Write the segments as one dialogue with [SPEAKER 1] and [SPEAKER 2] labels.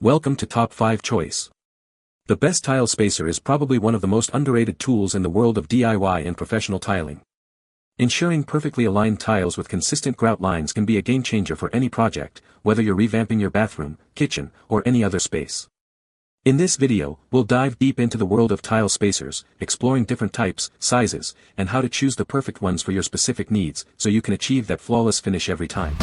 [SPEAKER 1] Welcome to Top 5 Choice. The best tile spacer is probably one of the most underrated tools in the world of DIY and professional tiling. Ensuring perfectly aligned tiles with consistent grout lines can be a game changer for any project, whether you're revamping your bathroom, kitchen, or any other space. In this video, we'll dive deep into the world of tile spacers, exploring different types, sizes, and how to choose the perfect ones for your specific needs, so you can achieve that flawless finish every time.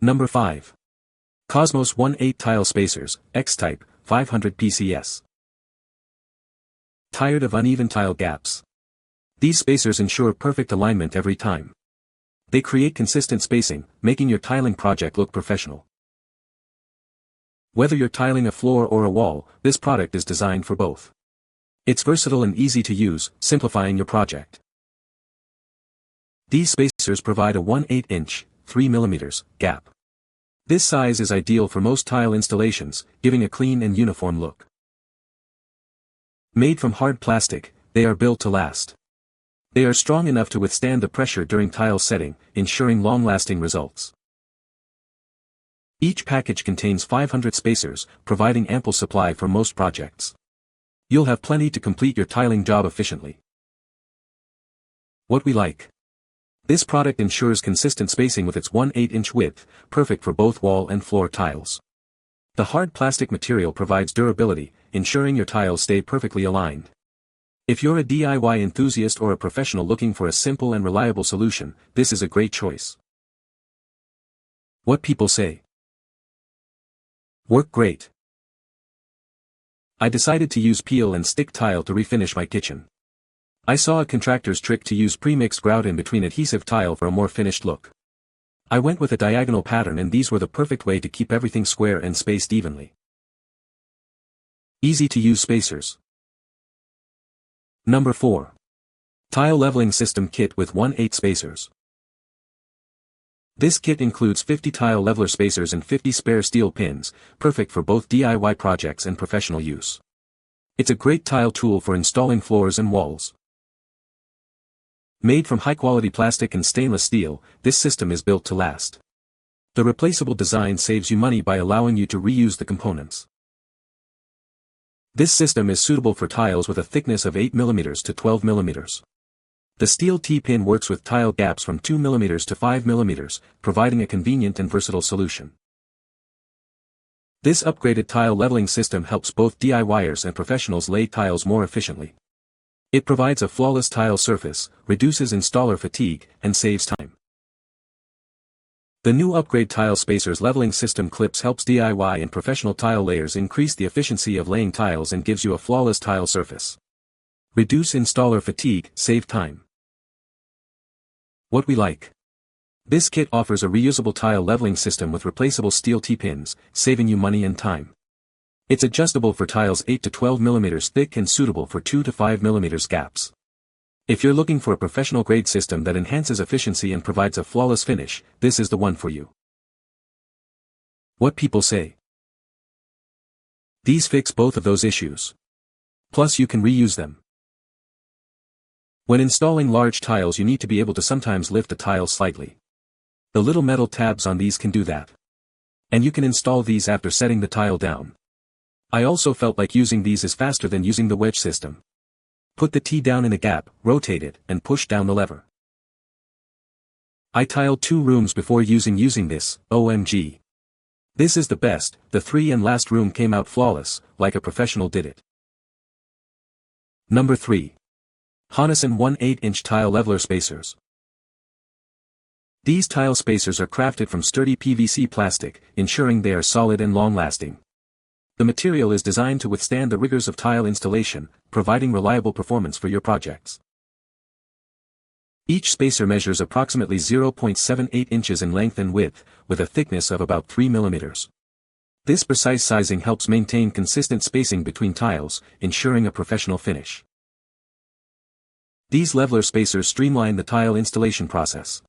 [SPEAKER 1] Number 5. Cosmos 1/8 Tile Spacers, X-Type, 500 PCS. Tired of uneven tile gaps? These spacers ensure perfect alignment every time. They create consistent spacing, making your tiling project look professional. Whether you're tiling a floor or a wall, this product is designed for both. It's versatile and easy to use, simplifying your project. These spacers provide a 1/8 inch, 3 mm, gap. This size is ideal for most tile installations, giving a clean and uniform look. Made from hard plastic, they are built to last. They are strong enough to withstand the pressure during tile setting, ensuring long-lasting results. Each package contains 500 spacers, providing ample supply for most projects. You'll have plenty to complete your tiling job efficiently. What we like. This product ensures consistent spacing with its 1/8 inch width, perfect for both wall and floor tiles. The hard plastic material provides durability, ensuring your tiles stay perfectly aligned. If you're a DIY enthusiast or a professional looking for a simple and reliable solution, this is a great choice. What people say. Work great. I decided to use peel and stick tile to refinish my kitchen. I saw a contractor's trick to use pre-mixed grout in between adhesive tile for a more finished look. I went with a diagonal pattern, and these were the perfect way to keep everything square and spaced evenly. Easy to use spacers. Number 4. Tile Leveling System Kit with 1/8 spacers. This kit includes 50 tile leveler spacers and 50 spare steel pins, perfect for both DIY projects and professional use. It's a great tile tool for installing floors and walls. Made from high-quality plastic and stainless steel, this system is built to last. The replaceable design saves you money by allowing you to reuse the components. This system is suitable for tiles with a thickness of 8 mm to 12 mm. The steel T-pin works with tile gaps from 2 mm to 5 mm, providing a convenient and versatile solution. This upgraded tile leveling system helps both DIYers and professionals lay tiles more efficiently. It provides a flawless tile surface, reduces installer fatigue, and saves time. The new upgrade tile spacers leveling system clips helps DIY and professional tile layers increase the efficiency of laying tiles and gives you a flawless tile surface. Reduce installer fatigue, save time. What we like. This kit offers a reusable tile leveling system with replaceable steel T-pins, saving you money and time. It's adjustable for tiles 8 to 12 mm thick and suitable for 2 to 5 mm gaps. If you're looking for a professional-grade system that enhances efficiency and provides a flawless finish, this is the one for you. What people say. These fix both of those issues. Plus you can reuse them. When installing large tiles, you need to be able to sometimes lift the tile slightly. The little metal tabs on these can do that. And you can install these after setting the tile down. I also felt like using these is faster than using the wedge system. Put the T down in a gap, rotate it, and push down the lever. I tiled 2 rooms before using this, OMG. This is the best. The 3 and last room came out flawless, like a professional did it. Number 3. Honoson 1/8 inch Tile Leveler Spacers. These tile spacers are crafted from sturdy PVC plastic, ensuring they are solid and long-lasting. The material is designed to withstand the rigors of tile installation, providing reliable performance for your projects. Each spacer measures approximately 0.78 inches in length and width, with a thickness of about 3 mm. This precise sizing helps maintain consistent spacing between tiles, ensuring a professional finish. These leveler spacers streamline the tile installation process.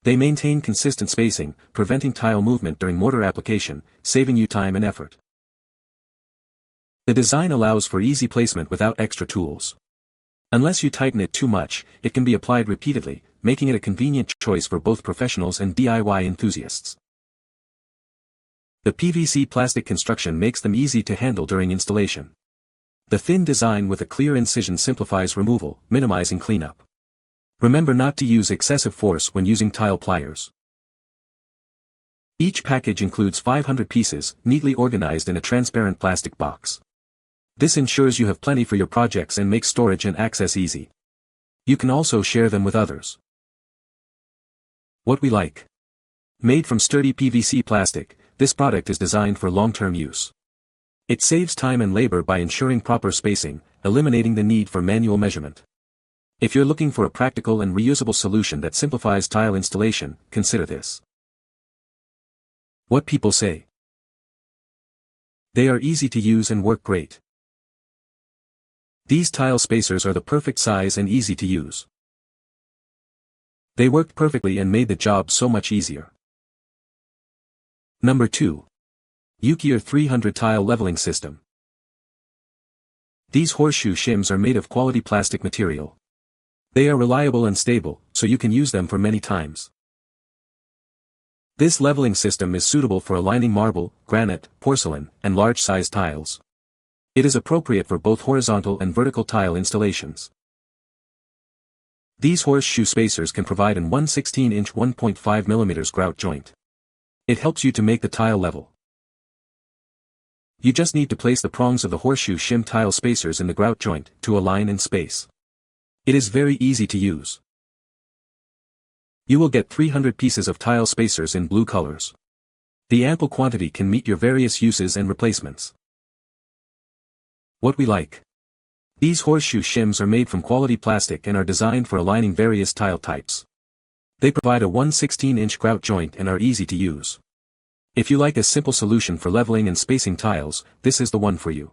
[SPEAKER 1] They maintain consistent spacing, preventing tile movement during mortar application, saving you time and effort. The design allows for easy placement without extra tools. Unless you tighten it too much, it can be applied repeatedly, making it a convenient choice for both professionals and DIY enthusiasts. The PVC plastic construction makes them easy to handle during installation. The thin design with a clear incision simplifies removal, minimizing cleanup. Remember not to use excessive force when using tile pliers. Each package includes 500 pieces, neatly organized in a transparent plastic box. This ensures you have plenty for your projects and makes storage and access easy. You can also share them with others. What we like. Made from sturdy PVC plastic, this product is designed for long-term use. It saves time and labor by ensuring proper spacing, eliminating the need for manual measurement. If you're looking for a practical and reusable solution that simplifies tile installation, consider this. What people say. They are easy to use and work great. These tile spacers are the perfect size and easy to use. They worked perfectly and made the job so much easier. Number 2. Yookeer 300 Tile Leveling System. These horseshoe shims are made of quality plastic material. They are reliable and stable, so you can use them for many times. This leveling system is suitable for aligning marble, granite, porcelain, and large-sized tiles. It is appropriate for both horizontal and vertical tile installations. These horseshoe spacers can provide an 1/16-inch 1.5 mm grout joint. It helps you to make the tile level. You just need to place the prongs of the horseshoe shim tile spacers in the grout joint to align and space. It is very easy to use. You will get 300 pieces of tile spacers in blue colors. The ample quantity can meet your various uses and replacements. What we like. These horseshoe shims are made from quality plastic and are designed for aligning various tile types. They provide a 1/16-inch grout joint and are easy to use. If you like a simple solution for leveling and spacing tiles, this is the one for you.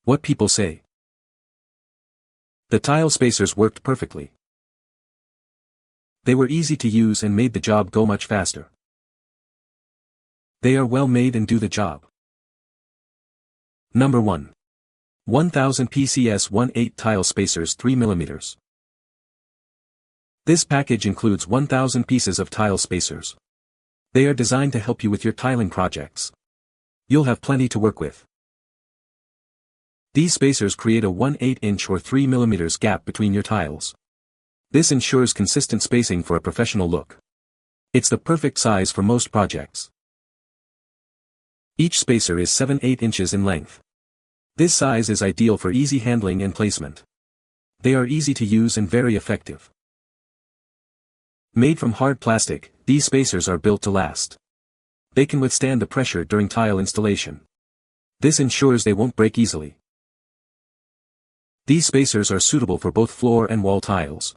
[SPEAKER 1] What people say. The tile spacers worked perfectly. They were easy to use and made the job go much faster. They are well made and do the job. Number 1. 1000 PCS 1/8 tile spacers 3 mm. This package includes 1000 pieces of tile spacers. They are designed to help you with your tiling projects. You'll have plenty to work with. These spacers create a 1/8-inch or 3 mm gap between your tiles. This ensures consistent spacing for a professional look. It's the perfect size for most projects. Each spacer is 7/8 inches in length. This size is ideal for easy handling and placement. They are easy to use and very effective. Made from hard plastic, these spacers are built to last. They can withstand the pressure during tile installation. This ensures they won't break easily. These spacers are suitable for both floor and wall tiles.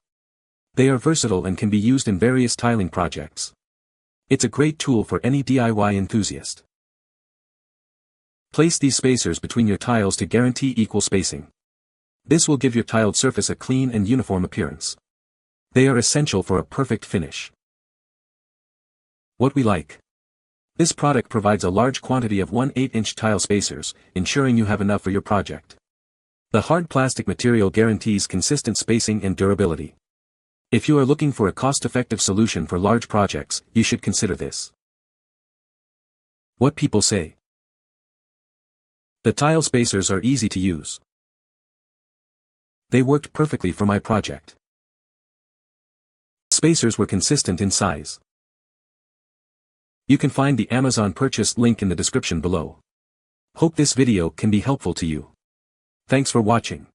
[SPEAKER 1] They are versatile and can be used in various tiling projects. It's a great tool for any DIY enthusiast. Place these spacers between your tiles to guarantee equal spacing. This will give your tiled surface a clean and uniform appearance. They are essential for a perfect finish. What we like. This product provides a large quantity of 1/8-inch tile spacers, ensuring you have enough for your project. The hard plastic material guarantees consistent spacing and durability. If you are looking for a cost-effective solution for large projects, you should consider this. What people say. The tile spacers are easy to use. They worked perfectly for my project. Spacers were consistent in size. You can find the Amazon purchase link in the description below. Hope this video can be helpful to you. Thanks for watching.